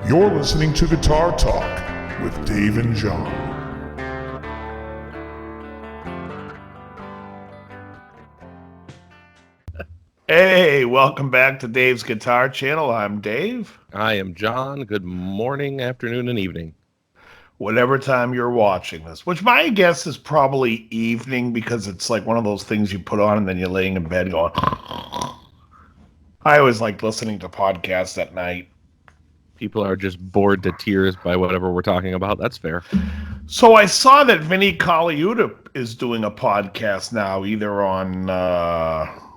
You're listening to Guitar Talk with Dave and John. Hey, welcome back to Dave's Guitar Channel. I'm Dave. I am John. Good morning, afternoon, and evening. Whatever time you're watching this, which my guess is probably evening because it's like one of those things you put on and then you're laying in bed going. I always like listening to podcasts at night. People are just bored to tears by whatever we're talking about. That's fair. So I saw that Vinny Colaiuta is doing a podcast now, either on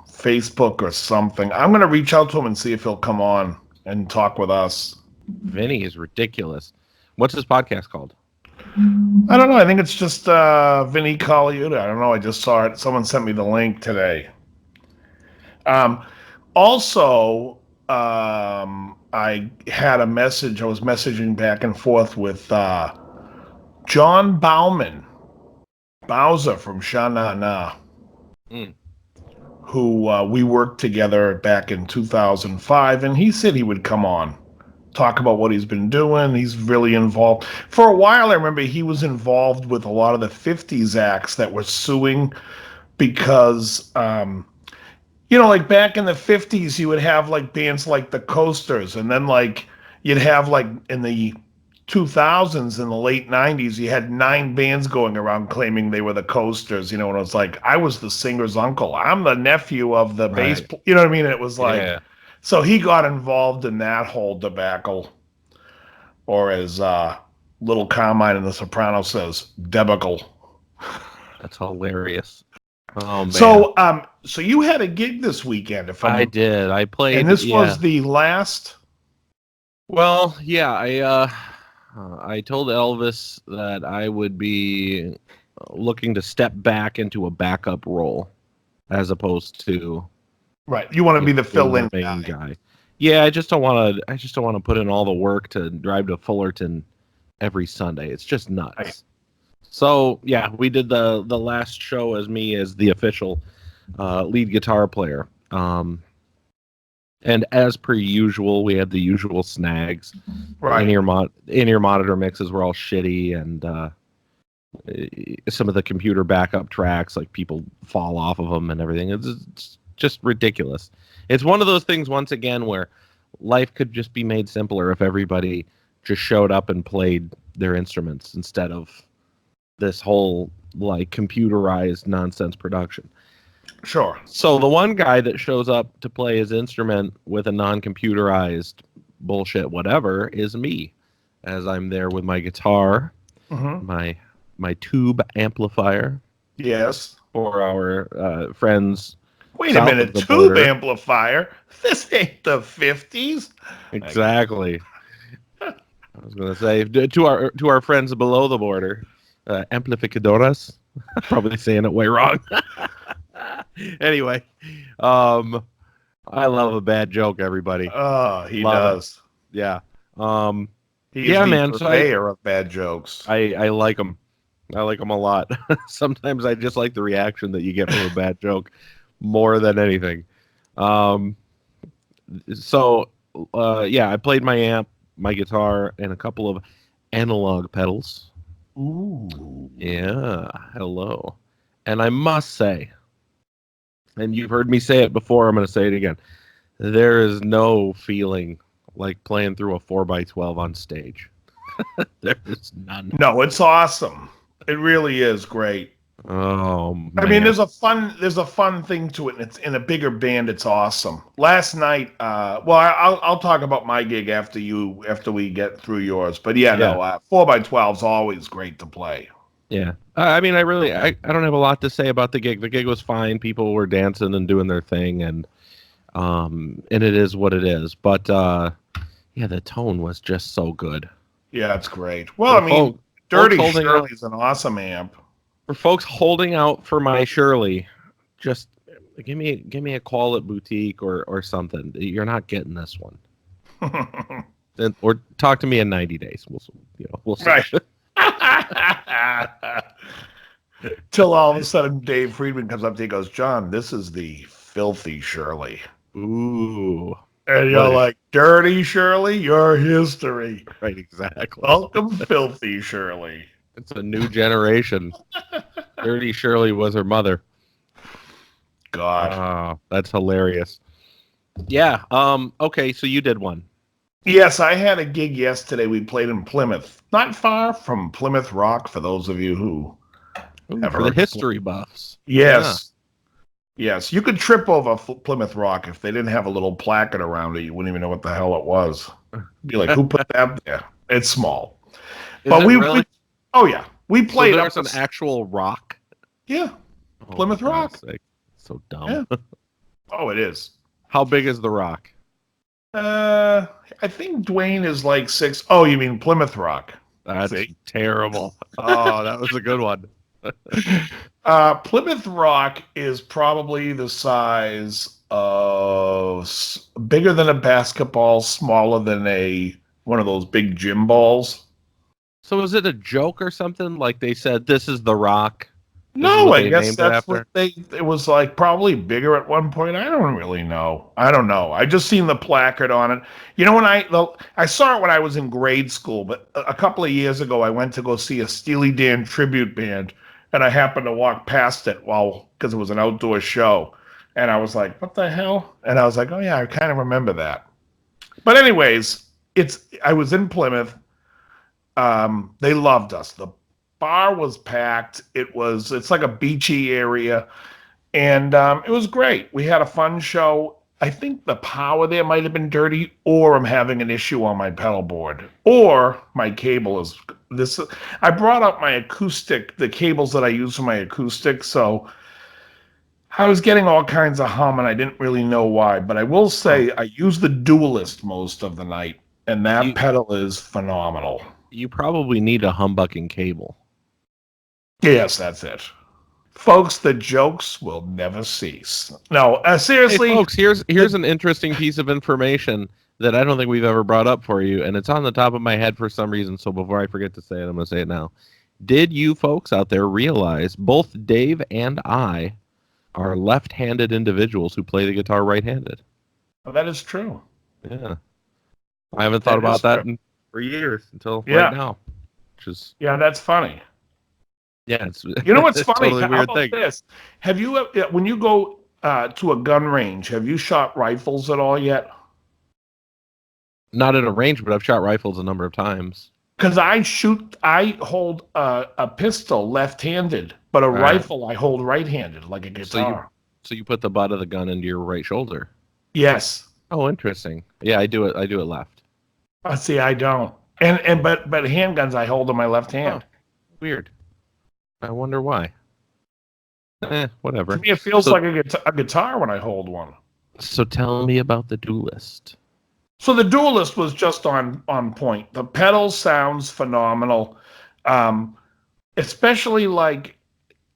Facebook or something. I'm going to reach out to him and see if he'll come on and talk with us. Vinny is ridiculous. What's his podcast called? I don't know. I think it's just Vinny Colaiuta. I don't know. I just saw it. Someone sent me the link today. Also, I had a message. I was messaging back and forth with John Bowser from Sha Na Na, who we worked together back in 2005, and he said he would come on, talk about what he's been doing. He's really involved. For a while, I remember he was involved with a lot of the 50s acts that were suing because, like back in the 50s, you would have like bands like the Coasters, and then like you'd have like in the 2000s, in the late 90s, you had 9 bands going around claiming they were the Coasters, and it was like, I was the singer's uncle. I'm the nephew of the bass, you know what I mean? It was like, yeah. So he got involved in that whole debacle, or as Little Carmine in The Sopranos says, debacle. That's hilarious. Oh man. So you had a gig this weekend, I did. I played, and this was the last. Well, yeah, I told Elvis that I would be looking to step back into a backup role as opposed to you want to be the fill-in guy. Yeah, I just don't want to put in all the work to drive to Fullerton every Sunday. It's just nuts. Right. So, yeah, we did the last show as me as the official lead guitar player. And as per usual, we had the usual snags. Right. In-ear monitor mixes were all shitty, and some of the computer backup tracks, like people fall off of them and everything. It's just ridiculous. It's one of those things, once again, where life could just be made simpler if everybody just showed up and played their instruments instead of this whole like computerized nonsense production. Sure. So the one guy that shows up to play his instrument with a non-computerized bullshit whatever is me, as I'm there with my guitar, my tube amplifier. Yes. For our friends. Wait a minute, tube amplifier? This ain't the 50s. Exactly. I was going to say to our friends below the border, amplificadoras. Probably saying it way wrong. Anyway, I love a bad joke, everybody. Oh, he does. Yeah. He's the purveyor of bad jokes. I like them. I like them a lot. Sometimes I just like the reaction that you get from a bad joke more than anything. I played my amp, my guitar, and a couple of analog pedals. Ooh. Yeah. Hello. And I must say, and you've heard me say it before, I'm going to say it again. There is no feeling like playing through a 4x12 on stage. There is none. No, it's awesome. It really is great. Oh, man. I mean, there's a fun thing to it, and it's in a bigger band. It's awesome. Last night, I'll talk about my gig after we get through yours. But 4x12 is always great to play. Yeah. I mean, I don't have a lot to say about the gig. The gig was fine. People were dancing and doing their thing, and it is what it is. But the tone was just so good. Yeah, it's great. Well, Dirty Shirley's an awesome amp. For folks holding out for my Shirley, just give me a call at Boutique or something. You're not getting this one. Or talk to me in 90 days. We'll see. Right. Till all of a sudden Dave Friedman comes up to you and goes, John, this is the filthy Shirley. Ooh. And you're like, dirty Shirley, you're history. Right, exactly. Welcome, filthy Shirley. It's a new generation. Dirty Shirley was her mother. God. That's hilarious. Yeah. Okay, so you did one. Yes, I had a gig yesterday. We played in Plymouth, not far from Plymouth Rock, for those of you who have for heard the history buffs. Yes. Yeah. Yes. You could trip over Plymouth Rock if they didn't have a little placard around it. You wouldn't even know what the hell it was. Be like, who put that there? It's small. But we oh yeah. We played so there's an actual rock. Yeah. Plymouth Rock. So dumb. Yeah. Oh, it is. How big is the rock? I think Dwayne is like 6. Oh, you mean Plymouth Rock? That's terrible. Oh, that was a good one. Plymouth Rock is probably the size of bigger than a basketball, smaller than one of those big gym balls. So is it a joke or something? Like they said, this is the rock? No, I guess that's what it was like, probably bigger at one point. I don't really know. I don't know. I just seen the placard on it. You know, when I saw it when I was in grade school, but a couple of years ago, I went to go see a Steely Dan tribute band, and I happened to walk past it because it was an outdoor show. And I was like, what the hell? And I was like, oh yeah, I kind of remember that. But anyways, I was in Plymouth. They loved us. The bar was packed. It's like a beachy area, and it was great. We had a fun show. I think the power there might have been dirty, or I'm having an issue on my pedal board, or my cable is this. I brought up my acoustic, the cables that I use for my acoustic, so I was getting all kinds of hum, and I didn't really know why. But I will say I used the Dualist most of the night, and that pedal is phenomenal. You probably need a humbucking cable. Yes, that's it. Folks, the jokes will never cease. No, seriously. Hey, folks, here's an interesting piece of information that I don't think we've ever brought up for you, and it's on the top of my head for some reason, so before I forget to say it, I'm going to say it now. Did you folks out there realize both Dave and I are left-handed individuals who play the guitar right-handed? Oh, that is true. Yeah. I haven't thought about that for years until right now. Yeah, that's funny. Yeah, it's you know what's funny? Totally weird thing. This? Have you, when you go to a gun range, have you shot rifles at all yet? Not at a range, but I've shot rifles a number of times. Because I hold a pistol left-handed, but a rifle I hold right-handed, like a guitar. So you put the butt of the gun into your right shoulder? Yes. Oh, interesting. Yeah, I do it left. See, I don't. But handguns I hold in my left hand. Oh, weird. I wonder why. Whatever. To me, it feels like a guitar when I hold one. So tell me about the Dualist. So the Dualist was just on point. The pedal sounds phenomenal. Especially like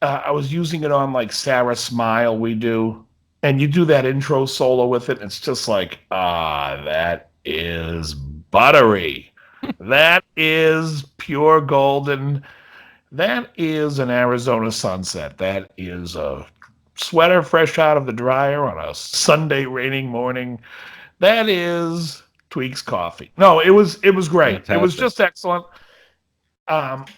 I was using it on like Sarah Smile we do. And you do that intro solo with it. And it's just like, that is buttery. That is pure golden. That is an Arizona sunset. That is a sweater fresh out of the dryer on a Sunday raining morning. That is Tweaks coffee. No, it was great. Fantastic. It was just excellent.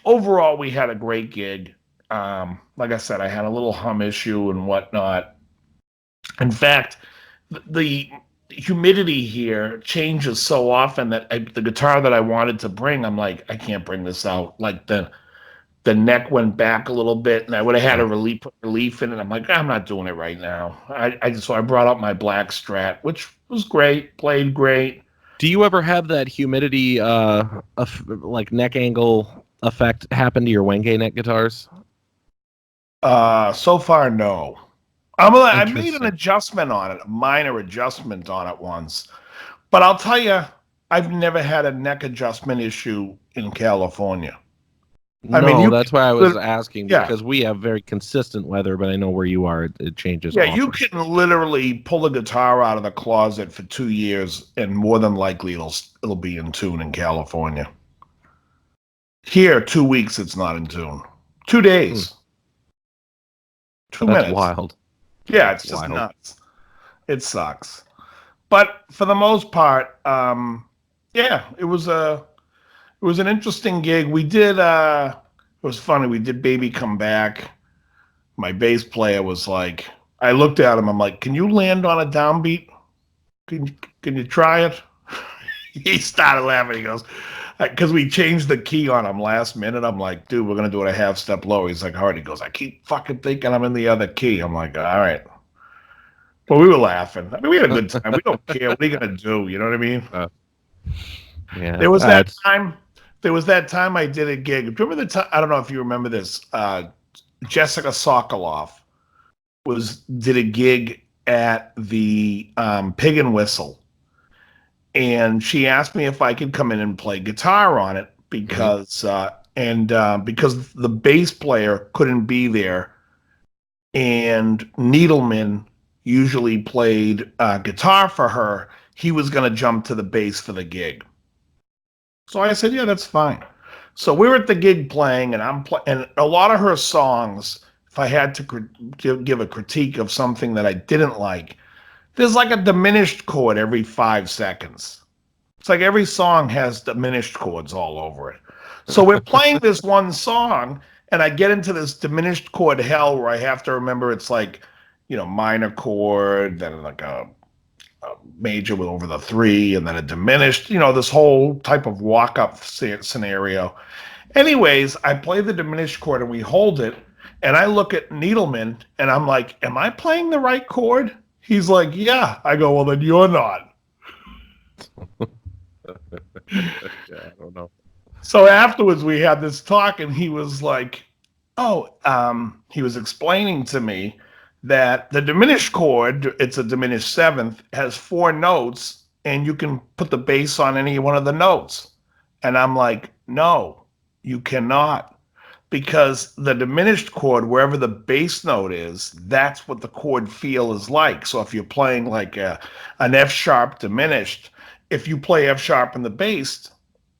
Overall, we had a great gig. Like I said, I had a little hum issue and whatnot. In fact, the humidity here changes so often that the guitar that I wanted to bring, I'm like, I can't bring this out. Like the neck went back a little bit, and I would have had a relief in it. I'm like, I'm not doing it right now. So I brought up my black Strat, which was great, played great. Do you ever have that humidity, like neck angle effect happen to your Wenge neck guitars? So far, no. I made an adjustment on it, a minor adjustment on it once. But I'll tell you, I've never had a neck adjustment issue in California. No, that's why I was asking, because we have very consistent weather, but I know where you are, it changes. Yeah, often. You can literally pull a guitar out of the closet for 2 years, and more than likely it'll be in tune in California. Here, 2 weeks, it's not in tune. 2 days. 2 minutes. That's wild. Yeah, it's just nuts. It sucks. But for the most part, yeah, it was an interesting gig. We did it was funny. We did Baby Come Back. My bass player was like, I looked at him. I'm like, can you land on a downbeat? Can you try it? He started laughing. He goes, because we changed the key on him last minute. I'm like, dude, we're gonna do it a half step lower. He's like, all right. He goes, I keep fucking thinking I'm in the other key. I'm like, all right. But we were laughing. I mean, we had a good time. We don't care. What are you gonna do? You know what I mean? Yeah. There was that time. There was that time I did a gig. Remember the time? I don't know if you remember this. Jessica Sokoloff did a gig at the Pig and Whistle, and she asked me if I could come in and play guitar on it because because the bass player couldn't be there, and Needleman usually played guitar for her. He was going to jump to the bass for the gig. So I said, yeah, that's fine. So we were at the gig playing, and and a lot of her songs, if I had to give a critique of something that I didn't like, there's like a diminished chord every 5 seconds. It's like every song has diminished chords all over it. So we're playing this one song, and I get into this diminished chord hell where I have to remember it's like, minor chord, then like a major with over the 3, and then a diminished, this whole type of walk-up scenario. Anyways, I play the diminished chord and we hold it, and I look at Needleman and I'm like, am I playing the right chord? He's like, yeah. I go, well, then you're not. Yeah, I don't know. So afterwards we had this talk, and he was like, he was explaining to me that the diminished chord, it's a diminished seventh, has 4 notes, and you can put the bass on any one of the notes. And I'm like, no, you cannot. Because the diminished chord, wherever the bass note is, that's what the chord feel is like. So if you're playing like an F sharp diminished, if you play F sharp in the bass,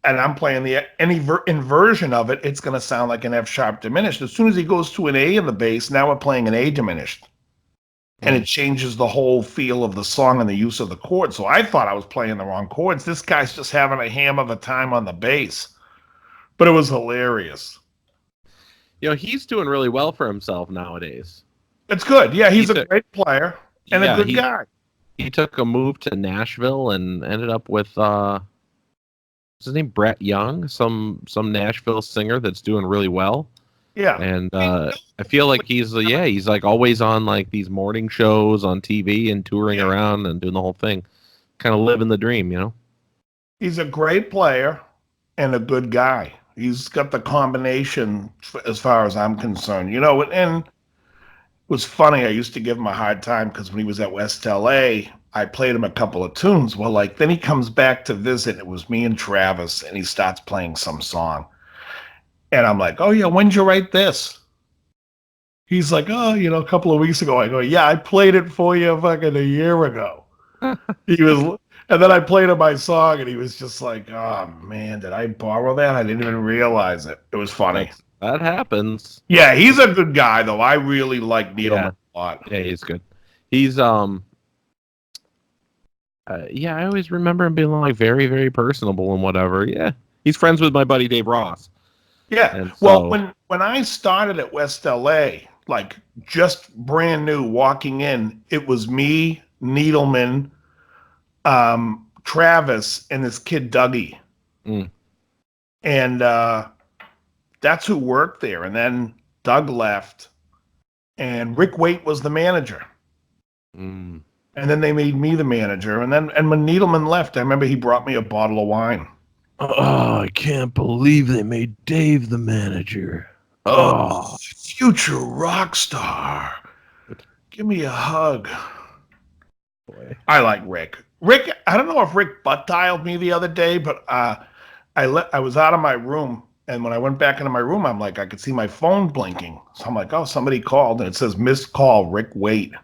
and I'm playing any inversion of it, it's going to sound like an F sharp diminished. As soon as he goes to an A in the bass, now we're playing an A diminished. And it changes the whole feel of the song and the use of the chord. So I thought I was playing the wrong chords. This guy's just having a ham of a time on the bass. But it was hilarious. He's doing really well for himself nowadays. It's good. Yeah, he's a great player and a good guy. He took a move to Nashville and ended up with what's his name, Brett Young, some Nashville singer that's doing really well. Yeah. And I feel like he's like always on like these morning shows on TV and touring around and doing the whole thing. Kind of living the dream, He's a great player and a good guy. He's got the combination as far as I'm concerned. And it was funny. I used to give him a hard time because when he was at West LA, I played him a couple of tunes. Well, then he comes back to visit. It was me and Travis, and he starts playing some song. And I'm like, oh, yeah, when'd you write this? He's like, oh, a couple of weeks ago. I go, yeah, I played it for you fucking a year ago. And then I played him my song, and he was just like, oh, man, did I borrow that? I didn't even realize it. It was funny. That happens. Yeah, he's a good guy, though. I really like Needleman a lot. Yeah, he's good. He's, I always remember him being like very, very personable and whatever. Yeah. He's friends with my buddy Dave Ross. Yeah. Well, when I started at West LA, like just brand new walking in, it was me, Needleman, Travis, and this kid Dougie. And that's who worked there. And then Doug left, and Rick Waite was the manager. And then they made me the manager. And when Needleman left, I remember he brought me a bottle of wine. Oh, I can't believe they made Dave the manager. Oh, future rock star. Give me a hug. Boy. I like Rick. Rick, I don't know if Rick butt-dialed me the other day, but I was out of my room, and when I went back into my room, I'm like, I could see my phone blinking. So I'm like, oh, somebody called, and it says missed call, Rick Waite.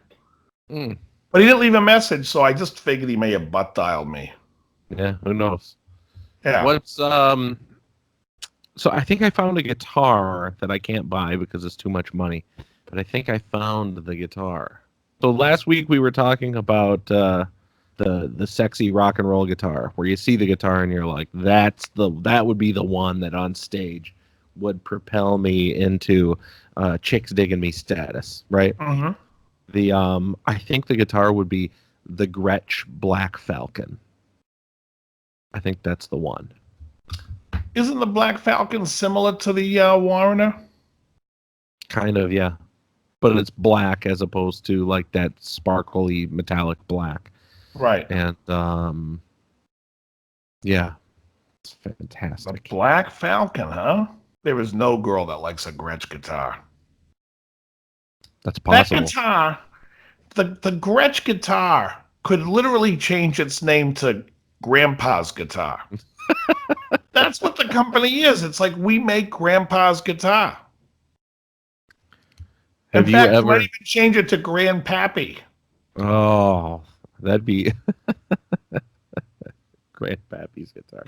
But he didn't leave a message, so I just figured he may have butt-dialed me. Yeah, who knows? Yeah. What's so I think I found a guitar that I can't buy because it's too much money, but I think I found the guitar. So last week we were talking about the sexy rock and roll guitar, where you see the guitar and you're like, that would be the one that on stage would propel me into chicks digging me status, right? Mm-hmm. I think the guitar would be the Gretsch Black Falcon. I think that's the one. Isn't the Black Falcon similar to the Warner? Kind of, yeah. But it's black as opposed to like that sparkly metallic black. Right. And yeah, it's fantastic. The Black Falcon, huh? There is no girl that likes a Gretsch guitar. That's possible. That guitar, the Gretsch guitar could literally change its name to Grandpa's Guitar. That's what the company is. It's like, we make Grandpa's guitar. In fact, you might even change it to Grandpappy. Oh, that'd be Grandpappy's guitar.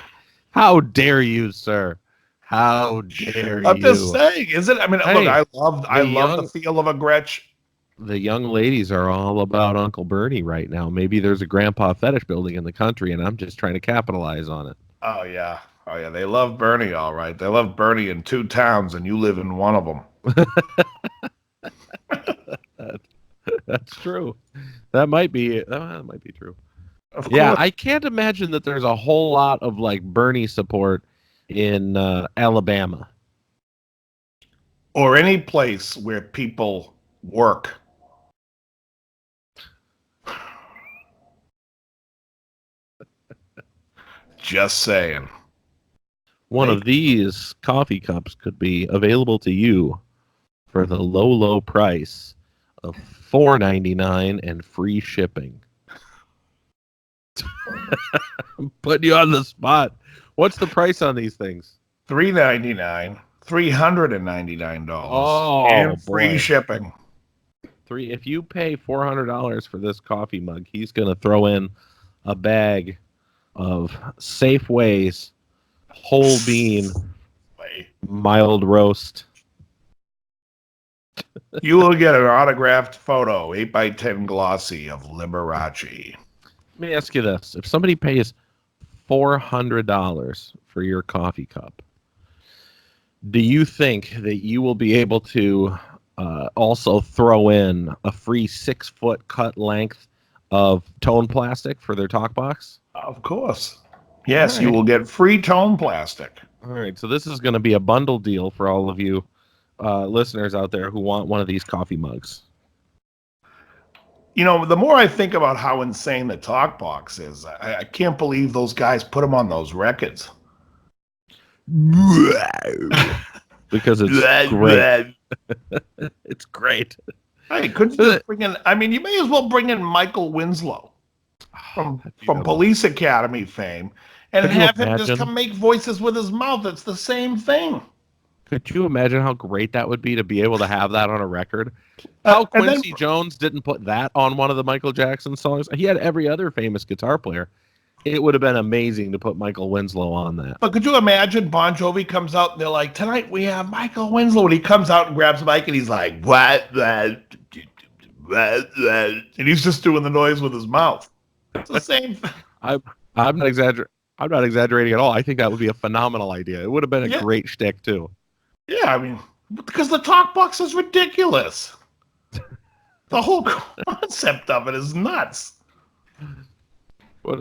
How dare you, sir? How dare you? I'm just saying, is it? I mean, hey, look, I love the feel of a Gretsch. The young ladies are all about Uncle Bernie right now. Maybe there's a grandpa fetish building in the country, and I'm just trying to capitalize on it. Oh yeah. They love Bernie, all right. They love Bernie in 2 towns, and you live in one of them. That's true. That might be true. Yeah, I can't imagine that there's a whole lot of like Bernie support in Alabama or any place where people work. Just saying. One of these coffee cups could be available to you for the low price of $4.99 and free shipping. I'm putting you on the spot. What's the price on these things? $3.99, $399. Oh, and free boy. shipping. If you pay $400 for this coffee mug, he's going to throw in a bag of Safeway's whole bean mild roast. You will get an autographed photo, 8x10 glossy of Liberace. Let me ask you this. If somebody pays $400 for your coffee cup, do you think that you will be able to also throw in a free 6-foot cut length of tone plastic for their talk box? Of course. Yes, you will get free tone plastic. All right, so this is going to be a bundle deal for all of you listeners out there who want one of these coffee mugs. You know, the more I think about how insane the talk box is, I can't believe those guys put them on those records. Because it's great. It's great. Hey, couldn't you bring in? I mean, you may as well bring in Michael Winslow from Police Academy fame and have him just come make voices with his mouth. It's the same thing. Could you imagine how great that would be to be able to have that on a record? How Quincy Jones didn't put that on one of the Michael Jackson songs? He had every other famous guitar player. It would have been amazing to put Michael Winslow on that. But could you imagine Bon Jovi comes out and they're like, tonight we have Michael Winslow. And he comes out and grabs the mic and he's like, what? And he's just doing the noise with his mouth. It's the same. I'm not exaggerating at all. I think that would be a phenomenal idea. It would have been a great shtick too. Yeah, I mean, because the talk box is ridiculous. The whole concept of it is nuts.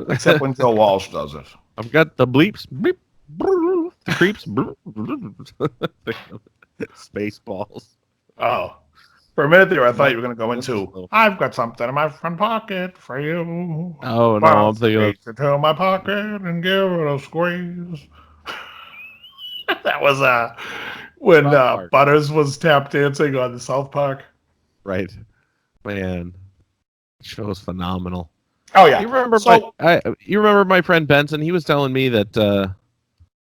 Except when Joe Walsh does it. I've got the bleeps, bleep, brr, the creeps, brr, Spaceballs. Oh. For a minute there, I thought you were going to go into, I've got something in my front pocket for you. Oh, no, I'm thinking into my pocket and give it a squeeze. That was when Butters was tap dancing on the South Park. Right. Man, the show is phenomenal. Oh, yeah. You remember my friend Benson? He was telling me that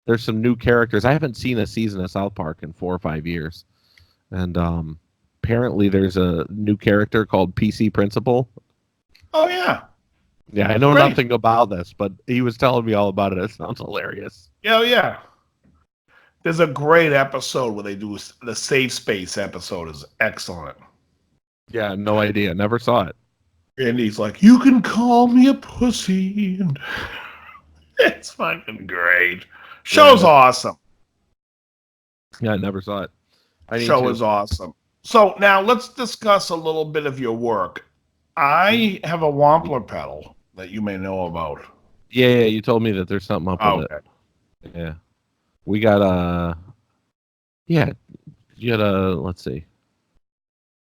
there's some new characters. I haven't seen a season of South Park in 4 or 5 years. And apparently there's a new character called PC Principal. Oh, yeah. Yeah, I know nothing about this, but he was telling me all about it. It sounds hilarious. Oh, yeah. There's a great episode where they do the Safe Space episode is excellent. Yeah, no idea. Never saw it. Randy's like, you can call me a pussy. And it's fucking great. Show's awesome. Yeah, I never saw it. Show is awesome. So now let's discuss a little bit of your work. I have a Wampler pedal that you may know about. Yeah, you told me that there's something up with it. Yeah. We got yeah, you got let's see.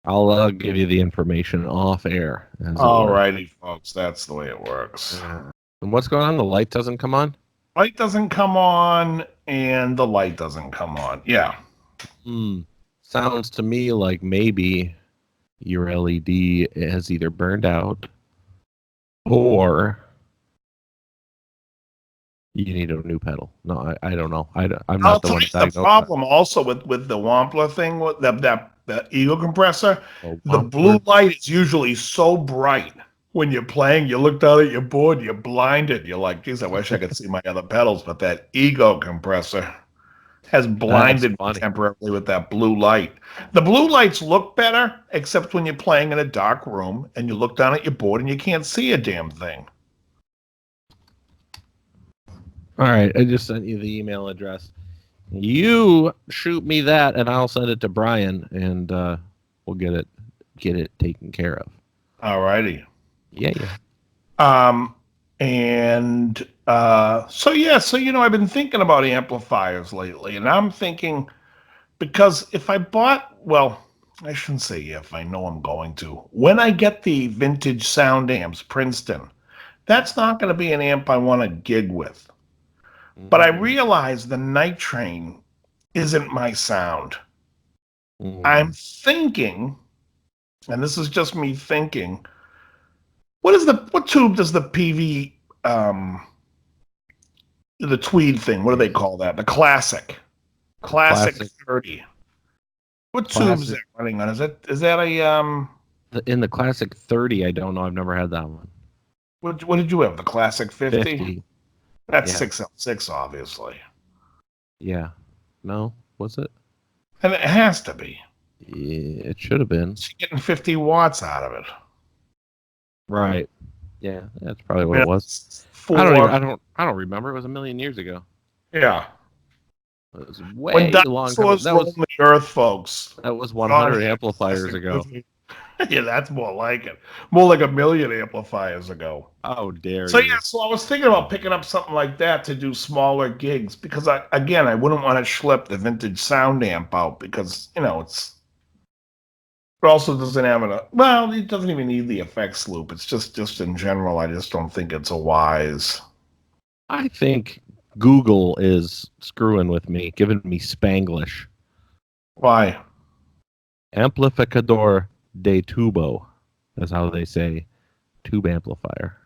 I'll give you the information off air. Alrighty, folks, that's the way it works. And what's going on? The light doesn't come on? Light doesn't come on, and the light doesn't come on. Yeah. Sounds to me like maybe your LED has either burned out or you need a new pedal. No, I don't know. I'm not the one. The problem also with the Wampler thing, with the ego compressor, the blue light is usually so bright. When you're playing, you look down at your board, you're blinded. You're like, geez, I wish I could see my other pedals, but that ego compressor has blinded me temporarily with that blue light. The blue lights look better, except when you're playing in a dark room and you look down at your board and you can't see a damn thing. All right, I just sent you the email address. You shoot me that, and I'll send it to Brian, and we'll get it taken care of. All righty. Yeah. So I've been thinking about amplifiers lately, and I'm thinking, because if I bought, well, I shouldn't say if, I know I'm going to. When I get the vintage sound amps, Princeton, that's not going to be an amp I want to gig with. But I realize the Nightrain isn't my sound. I'm thinking, and this is just me thinking, what tube does the PV, the tweed thing, what do they call that? The Classic 30. What tube is that running on? Is that a in the Classic 30? I don't know. I've never had that one. What did you have? The Classic 50? 50. That's 6L6, obviously. Yeah. No, was it? And it has to be. Yeah, it should have been. She's getting 50 watts out of it. Right. Yeah, that's probably what it was. I don't remember. It was a million years ago. Yeah. It was way long time. That was the Earth, folks. That was 100 amplifiers ago. Yeah, that's more like it. More like a million amplifiers ago. Oh, dare so, you. Yeah, so I was thinking about picking up something like that to do smaller gigs because, I wouldn't want to schlep the vintage sound amp out because, it also doesn't have it doesn't even need the effects loop. It's just in general, I just don't think it's a wise. I think Google is screwing with me, giving me Spanglish. Why? Amplificador de tubo. That's how they say tube amplifier.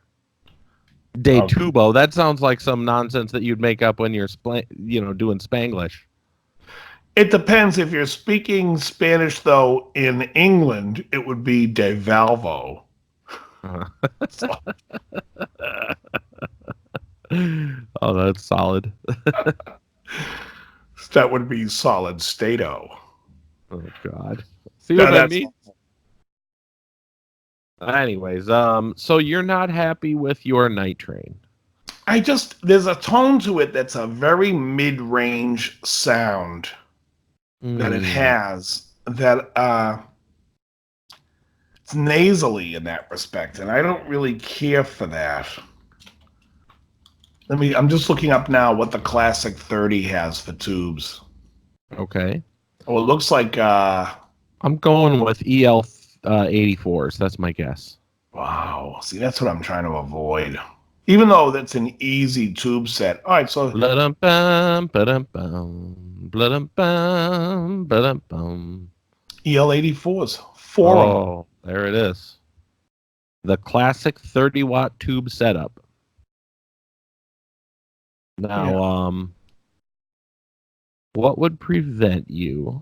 De tubo. That sounds like some nonsense that you'd make up when you're doing Spanglish. It depends. If you're speaking Spanish, though, in England, it would be de valvo. Oh, that's solid. That would be solid stato. Oh, God. See what I mean? Anyways, so you're not happy with your Nightrain? There's a tone to it that's a very mid-range sound that it has that it's nasally in that respect, and I don't really care for that. I'm just looking up now what the Classic 30 has for tubes. Okay. Oh, it looks like I'm going with EL 84s. That's my guess. Wow. See, that's what I'm trying to avoid. Even though that's an easy tube set. All right, so EL 84s. Oh, there it is. The Classic 30-watt tube setup. Now, what would prevent you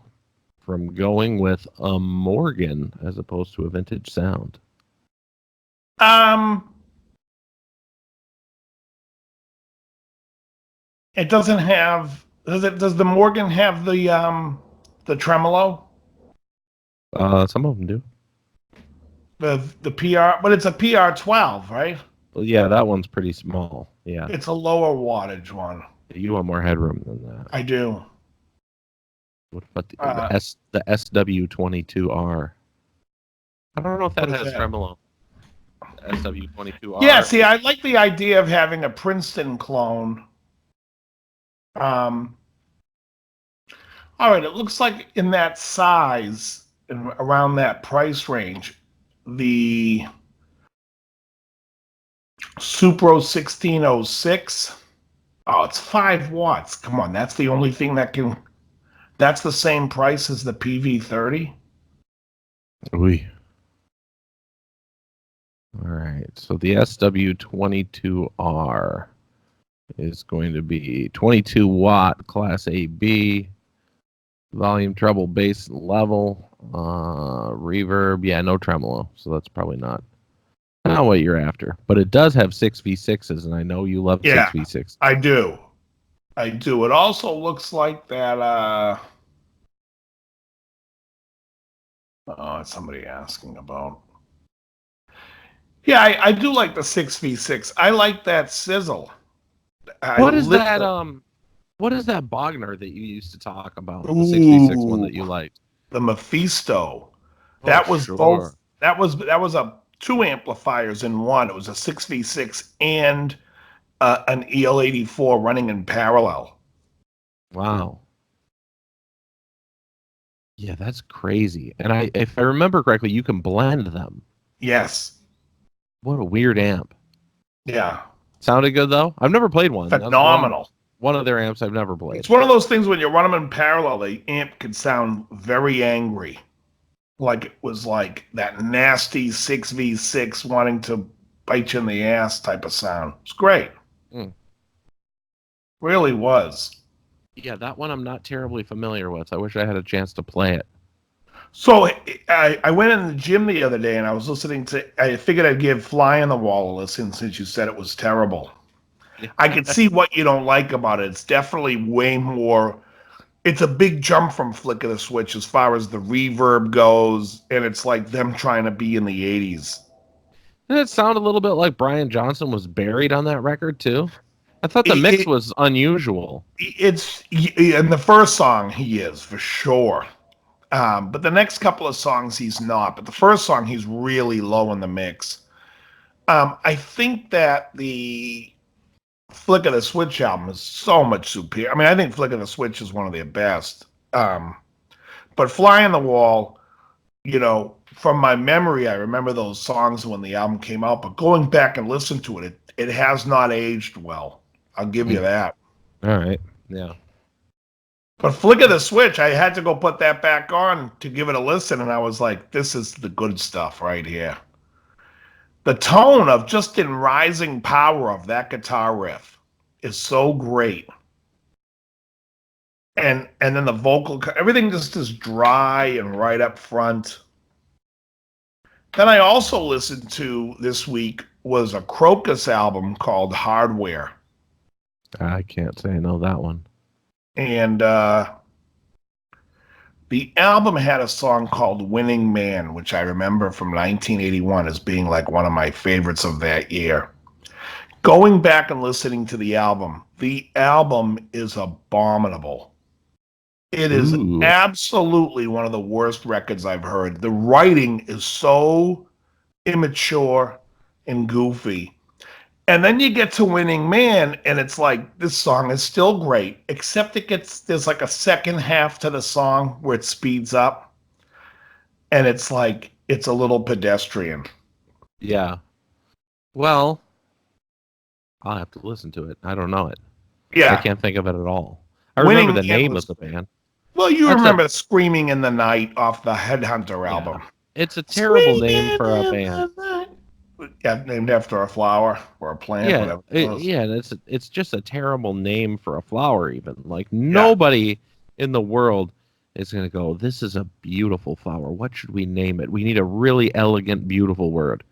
from going with a Morgan as opposed to a vintage sound? It doesn't have. Does the Morgan have the tremolo? Some of them do. The PR, but it's a PR-12, right? Well, yeah, that one's pretty small. Yeah. It's a lower wattage one. You want more headroom than that. I do. What about the SW22R? I don't know if that has tremolo. The SW22R. Yeah, see, I like the idea of having a Princeton clone. All right, it looks like in that size, around that price range, the Supro 1606. Oh, it's 5 watts. Come on, that's the only thing that can. That's the same price as the PV30. Oui. All right, so the SW22R is going to be 22 watt Class AB, volume, treble, bass, level, reverb. Yeah, no tremolo, so that's probably not what you're after. But it does have 6v6s, and I know you love 6v6. I do. It also looks like that. It's somebody asking about. Yeah, I do like the 6v6. I like that sizzle. What is that? What is that Bogner that you used to talk about? The 66 one that you liked. The Mephisto. That was both. That was a 2 amplifiers in one. It was a 6v6 and an EL84 running in parallel. Wow. Yeah, that's crazy. And if I remember correctly, you can blend them. Yes. What a weird amp. Yeah. Sounded good though. I've never played one. Phenomenal. One of their amps I've never played. It's one of those things when you run them in parallel, the amp can sound very angry. Like it was like that nasty 6v6 wanting to bite you in the ass type of sound. It's great. Really was. Yeah, that one I'm not terribly familiar with. I wish I had a chance to play it. So I went in the gym the other day and I was listening to, I figured I'd give Fly on the Wall a listen since you said it was terrible. Yeah. I could see what you don't like about it. It's definitely way more, it's a big jump from Flick of the Switch as far as the reverb goes, and it's like them trying to be in the 80s. Did it sound a little bit like Brian Johnson was buried on that record too? I thought the mix was unusual. It's in the first song he is for sure. But the next couple of songs, he's not. But the first song, he's really low in the mix. I think that the Flick of the Switch album is so much superior. I mean, I think Flick of the Switch is one of their best. But Fly on the Wall, you know, from my memory, I remember those songs when the album came out. But going back and listening to it, it has not aged well. I'll give you that. All right. Yeah. But Flick of the Switch, I had to go put that back on to give it a listen, and I was like, this is the good stuff right here. The tone of just in rising power of that guitar riff is so great. And then the vocal, everything just is dry and right up front. Then I also listened to this week was a Crocus album called Hardware. I can't say I know that one. And the album had a song called Winning Man, which I remember from 1981 as being like one of my favorites of that year. Going back and listening to the album is abominable. It is absolutely one of the worst records I've heard. The writing is so immature and goofy. And then you get to Winning Man, and it's like, this song is still great, except there's like a second half to the song where it speeds up. And it's like, it's a little pedestrian. Yeah. Well, I'll have to listen to it. I don't know it. Yeah. I can't think of it at all. I remember the name of the band. Well, you remember Screaming in the Night off the Headhunter album. It's a terrible name for a band. Yeah, named after a flower or a plant. It's just a terrible name for a flower. Even like nobody in the world is going to go, this is a beautiful flower. What should we name it? We need a really elegant, beautiful word.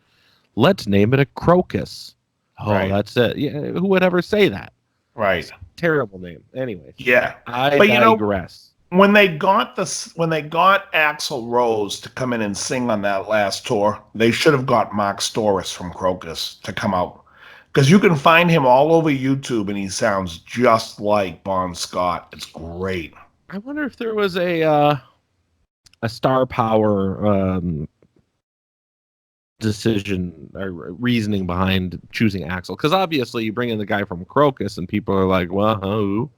Let's name it a crocus. Oh, that's it. Yeah, who would ever say that? Right. Terrible name. Anyway. Yeah. I digress. when they got Axl Rose to come in and sing on that last tour, they should have got Mark Storis from Crocus to come out, because you can find him all over YouTube, and he sounds just like Bon Scott. It's great. I wonder if there was a star power decision or reasoning behind choosing Axl, because obviously you bring in the guy from Crocus, and people are like, well, who?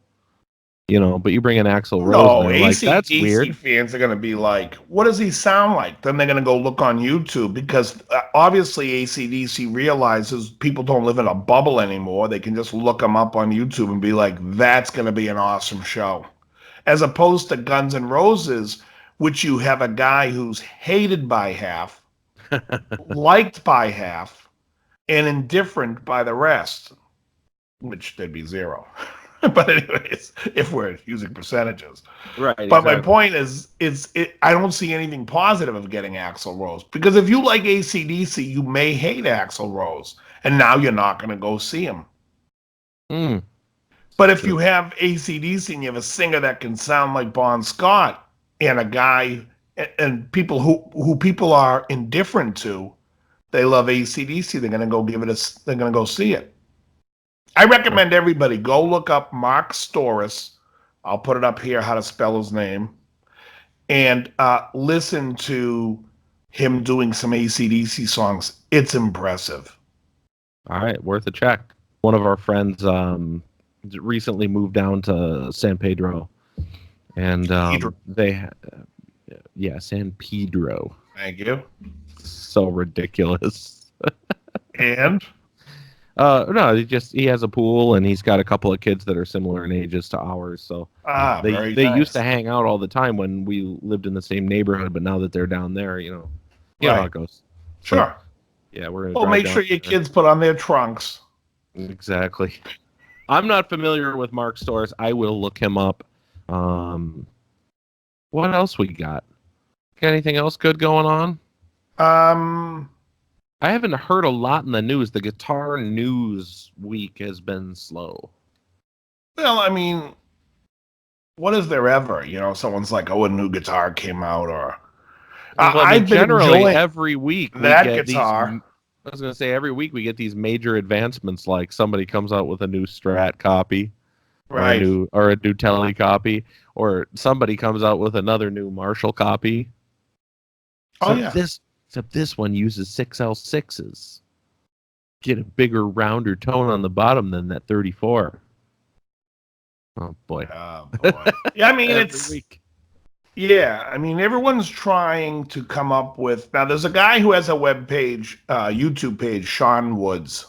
You know, but you bring in Axl Rose, No, and like, that's weird. fans are going to be like, what does he sound like? Then they're going to go look on YouTube, because obviously AC/DC realizes people don't live in a bubble anymore. They can just look them up on YouTube and be like, that's going to be an awesome show. As opposed to Guns N' Roses, which you have a guy who's hated by half, liked by half, and indifferent by the rest, which there'd be zero. But anyways, if we're using percentages. Right. But exactly. my point is, I don't see anything positive of getting Axl Rose, because if you like AC/DC, you may hate Axl Rose, and now you're not going to go see him. But if you have AC/DC and you have a singer that can sound like Bon Scott, and a guy and people who people are indifferent to, they love AC/DC, they're going to go they're going to go see it. I recommend everybody go look up Mark Storis. I'll put it up here, how to spell his name, and listen to him doing some AC/DC songs. It's impressive. All right, worth a check. One of our friends recently moved down to San Pedro, and San Pedro. Thank you. So ridiculous. And no, he has a pool, and he's got a couple of kids that are similar in ages to ours. So they used to hang out all the time when we lived in the same neighborhood, but now that they're down there, you know how it goes. Sure. So, yeah, we're gonna. Well, make sure your kids put on their trunks. Exactly. I'm not familiar with Mark Storis. I will look him up. What else we got? Got anything else good going on? I haven't heard a lot in the news. The guitar news week has been slow. Well, I mean, what is there ever? You know, someone's like, "Oh, a new guitar came out," or I've been generally every week that guitar. I was going to say every week we get these major advancements, like somebody comes out with a new Strat copy, right, or a new Tele copy, or somebody comes out with another new Marshall copy. Except this one uses 6L6s. Get a bigger, rounder tone on the bottom than that 34. Oh boy. Yeah, I mean everyone's trying to come up with. Now, there's a guy who has a web page, YouTube page, Sean Woods,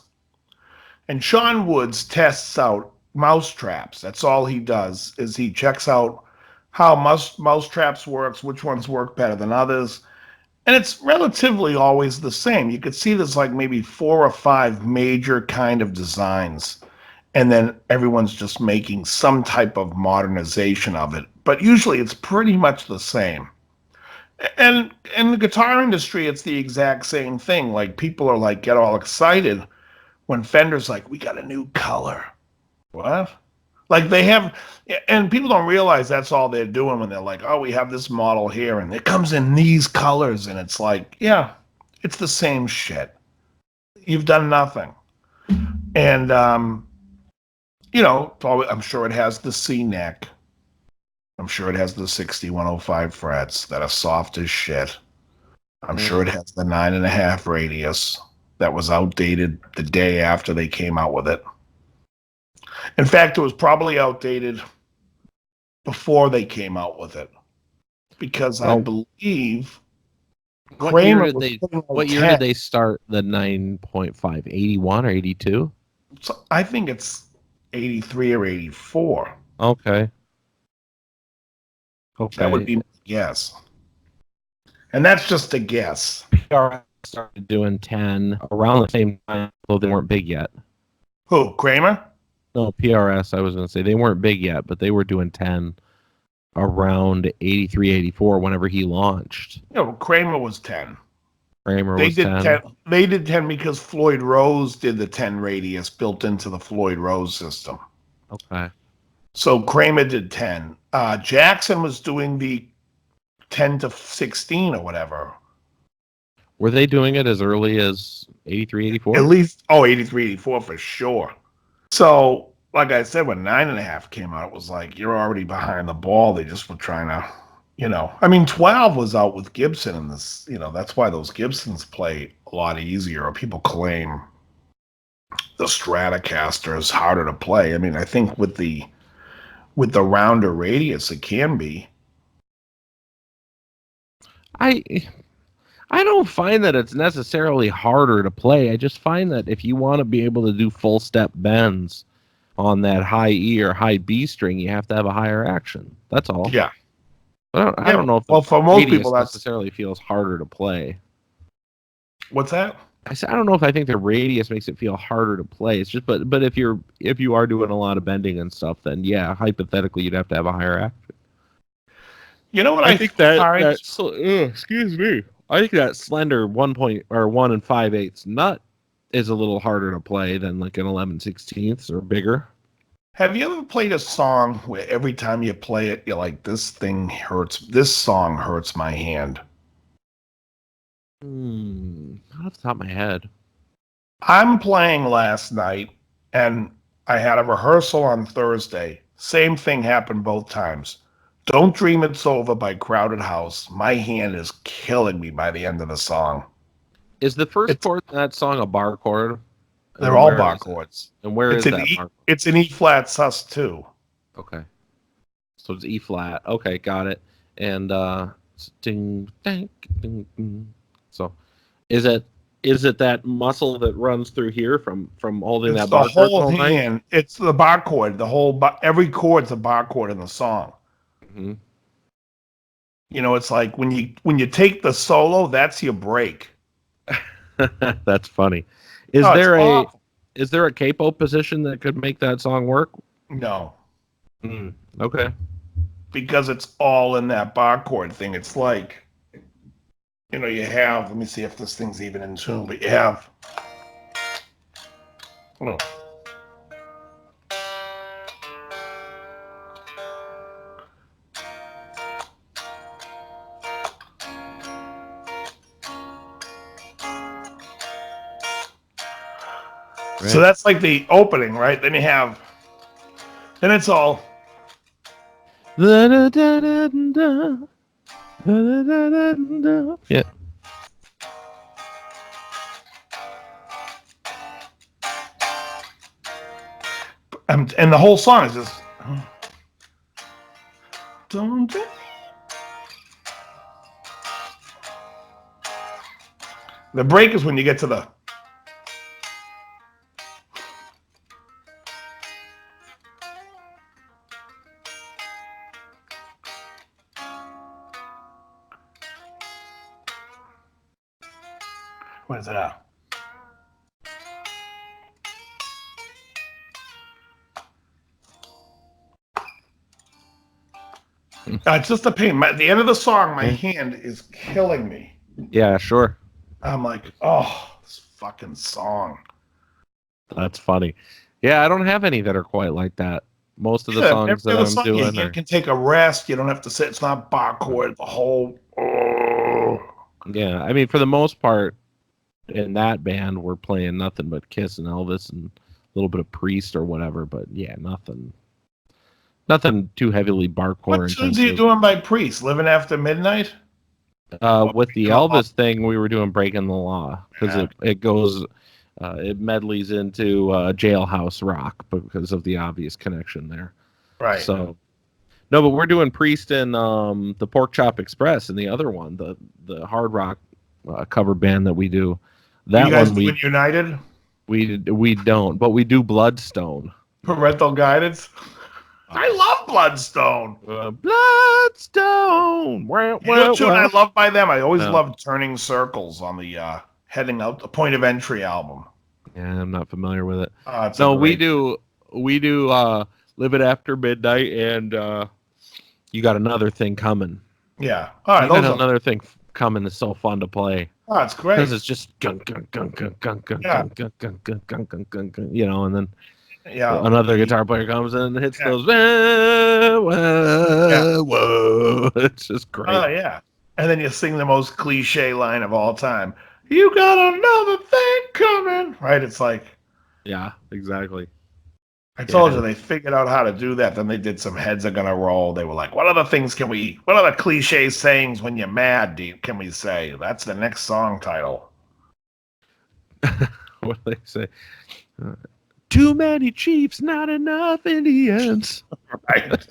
and Sean Woods tests out mouse traps. That's all he does, is he checks out how mouse traps works, which ones work better than others. And it's relatively always the same. You could see there's like maybe 4 or 5 major kind of designs. And then everyone's just making some type of modernization of it. But usually it's pretty much the same. And in the guitar industry, it's the exact same thing. Like, people are like, get all excited when Fender's like, we got a new color. What? Like, they have, and people don't realize that's all they're doing when they're like, oh, we have this model here, and it comes in these colors, and it's like, yeah, it's the same shit. You've done nothing. And, I'm sure it has the C neck. I'm sure it has the 6105 frets that are soft as shit. I'm sure it has the 9.5 radius that was outdated the day after they came out with it. In fact, it was probably outdated before they came out with it, because I believe what year did they start the 9.5? 81 or 82? So I think it's 83 or 84. Okay. That would be my guess. And that's just a guess. PRS started doing 10 around the same time, though they weren't big yet. Who, Kramer? No, PRS, I was going to say. They weren't big yet, but they were doing 10 around 83, 84 whenever he launched. Kramer was 10. They did 10 because Floyd Rose did the 10 radius built into the Floyd Rose system. Okay. So Kramer did 10. Jackson was doing the 10 to 16 or whatever. Were they doing it as early as 83, 84? At least, 83, 84 for sure. So, like I said, when 9.5 came out, it was like, you're already behind the ball. They just were trying to, I mean, 12 was out with Gibson in this, that's why those Gibsons play a lot easier. People claim the Stratocaster is harder to play. I mean, I think with the rounder radius, it can be. I don't find that it's necessarily harder to play. I just find that if you want to be able to do full step bends on that high E or high B string, you have to have a higher action. That's all. Yeah. I don't know if for most people that necessarily feels harder to play. What's that? I said I don't know if I think the radius makes it feel harder to play. It's just but if you are doing a lot of bending and stuff, then yeah, hypothetically you'd have to have a higher action. You know what I think that excuse me. I think that slender 1 5/8 nut is a little harder to play than like an 11/16 or bigger. Have you ever played a song where every time you play it, you're like, this song hurts my hand? Not off the top of my head. I'm playing last night, and I had a rehearsal on Thursday. Same thing happened both times. Don't Dream It's Over by Crowded House. My hand is killing me by the end of the song. Is the first chord in that song a bar chord? They're all bar chords. And where is that? It's an E flat sus2. Okay. So it's E flat. Okay, got it. And ding, ding, ding, ding. So is it that muscle that runs through here from holding that bar chord? The whole hand. It's the bar chord. Every chord's a bar chord in the song. Mm-hmm. It's like when you take the solo, that's your break. That's funny. Is there a capo position that could make that song work? No. Okay. Because it's all in that bar chord thing. It's like, you have, let me see if this thing's even in tune, but you have. Oh. Right. So that's like the opening, right? Then it's all. Yeah. And the whole song is just. Don't. The break is when you get to the. What is that? It's just a pain. At the end of the song, my hand is killing me. Yeah, sure. I'm like, oh, this fucking song. That's funny. Yeah, I don't have any that are quite like that. Most of the songs that I'm doing you can take a rest. You don't have to say it's not bar chord. The whole. Oh. Yeah, I mean, for the most part, in that band, we're playing nothing but Kiss and Elvis and a little bit of Priest or whatever. But yeah, nothing too heavily bar chord. What tunes are you doing by Priest? Living After Midnight? With the Elvis thing, we were doing Breaking the Law because it goes, it medleys into Jailhouse Rock because of the obvious connection there. Right. So, no, but we're doing Priest and the Pork Chop Express and the other one, the hard rock cover band that we do. That you guys one doing United? We don't, but we do Bloodstone. Parental Guidance. I love Bloodstone. Bloodstone. Tune I love by them. I always loved Turning Circles on the Heading Out, the Point of Entry album. Yeah, I'm not familiar with it. No, we do Live It After Midnight, and You Got Another Thing Coming. Yeah. All right. Another Thing Coming is so fun to play. Oh, it's great. Because it's just gung, gung, gung, gung, gung, gung, gung, gung, gung, gung, gung, gung, gung, and then Yeah. Another guitar player comes in and hits those. Whoa. It's just great. Oh, yeah. And then you sing the most cliche line of all time. You got another thing coming. Right? It's like. Yeah, exactly. I told you they figured out how to do that. Then they did some Heads Are Gonna Roll. They were like, what other cliche sayings when you're mad can we say? That's the next song title. What do they say? Too many Chiefs, not enough Indians. Right.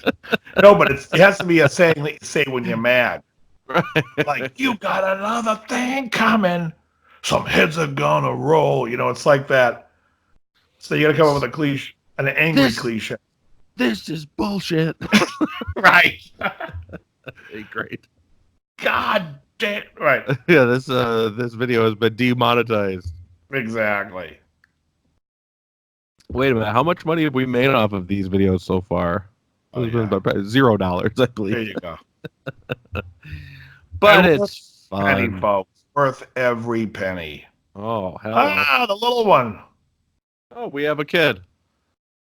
No, but it has to be a saying that you say when you're mad. Right. Like, you got another thing coming. Some heads are gonna roll. It's like that. So you gotta come up with a cliche, an angry cliche. This is bullshit. Right. Great. God damn. Right. Yeah, this video has been demonetized. Exactly. Wait a minute. How much money have we made off of these videos so far? Oh, It's been about $0, I believe. There you go. But it's fun. Penny, folks. Worth every penny. Oh, hell yeah. The little one. Oh, we have a kid.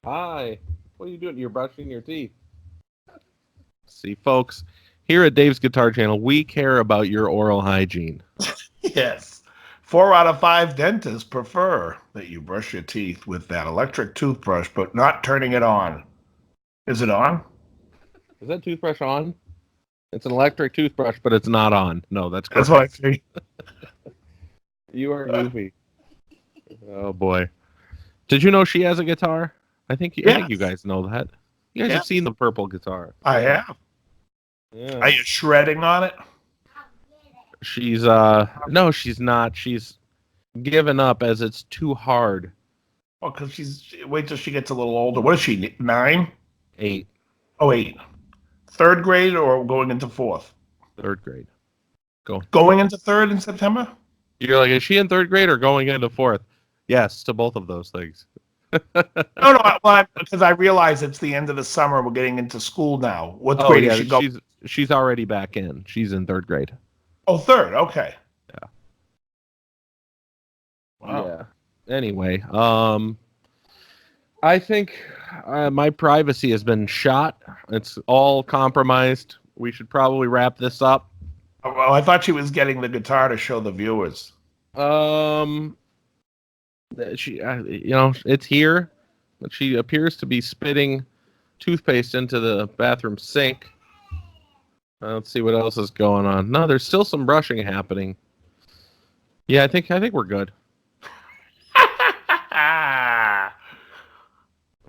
Hi. What are you doing? You're brushing your teeth. See, folks, here at Dave's Guitar Channel, we care about your oral hygiene. Yes. 4 out of 5 dentists prefer that you brush your teeth with that electric toothbrush, but not turning it on. Is it on? Is that toothbrush on? It's an electric toothbrush, but it's not on. No, that's correct. That's what I think. You are goofy. Oh, boy. Did you know she has a guitar? I think you guys know that. You guys have seen the purple guitar. I have. Yeah. Are you shredding on it? She's no, she's not. She's given up as it's too hard. Oh, because wait till she gets a little older. What is she, 9? 8. Oh, 8. 3rd grade or going into 4th? 3rd grade. Going into 3rd in September? You're like, is she in 3rd grade or going into 4th? Yes, to both of those things. No, because I realize it's the end of the summer. We're getting into school now. What grade is she going? She's already back in. She's in 3rd grade. Oh, 3rd. Okay. Yeah. Wow. Yeah. Anyway, I think my privacy has been shot. It's all compromised. We should probably wrap this up. Well, I thought she was getting the guitar to show the viewers. She, it's here, but she appears to be spitting toothpaste into the bathroom sink. Let's see what else is going on. No, there's still some brushing happening. Yeah, I think we're good.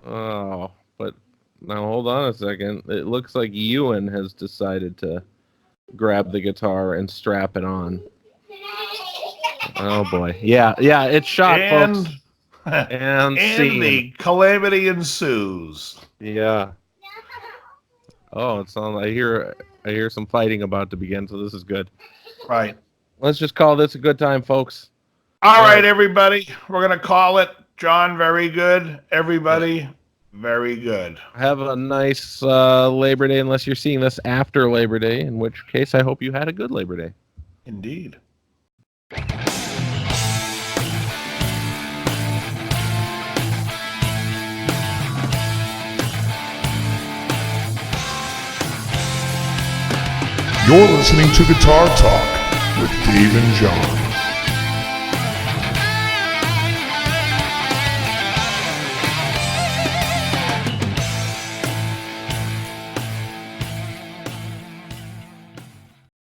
Oh, but now hold on a second. It looks like Ewan has decided to grab the guitar and strap it on. Oh boy. Yeah, it's shot, folks. And the calamity ensues. Yeah. Oh, it's on. I hear some fighting about to begin, so this is good. Right. Let's just call this a good time, folks. All right, everybody. We're gonna call it. John, very good. Everybody, very good. Have a nice Labor Day, unless you're seeing this after Labor Day, in which case I hope you had a good Labor Day. Indeed. You're listening to Guitar Talk with Dave and John.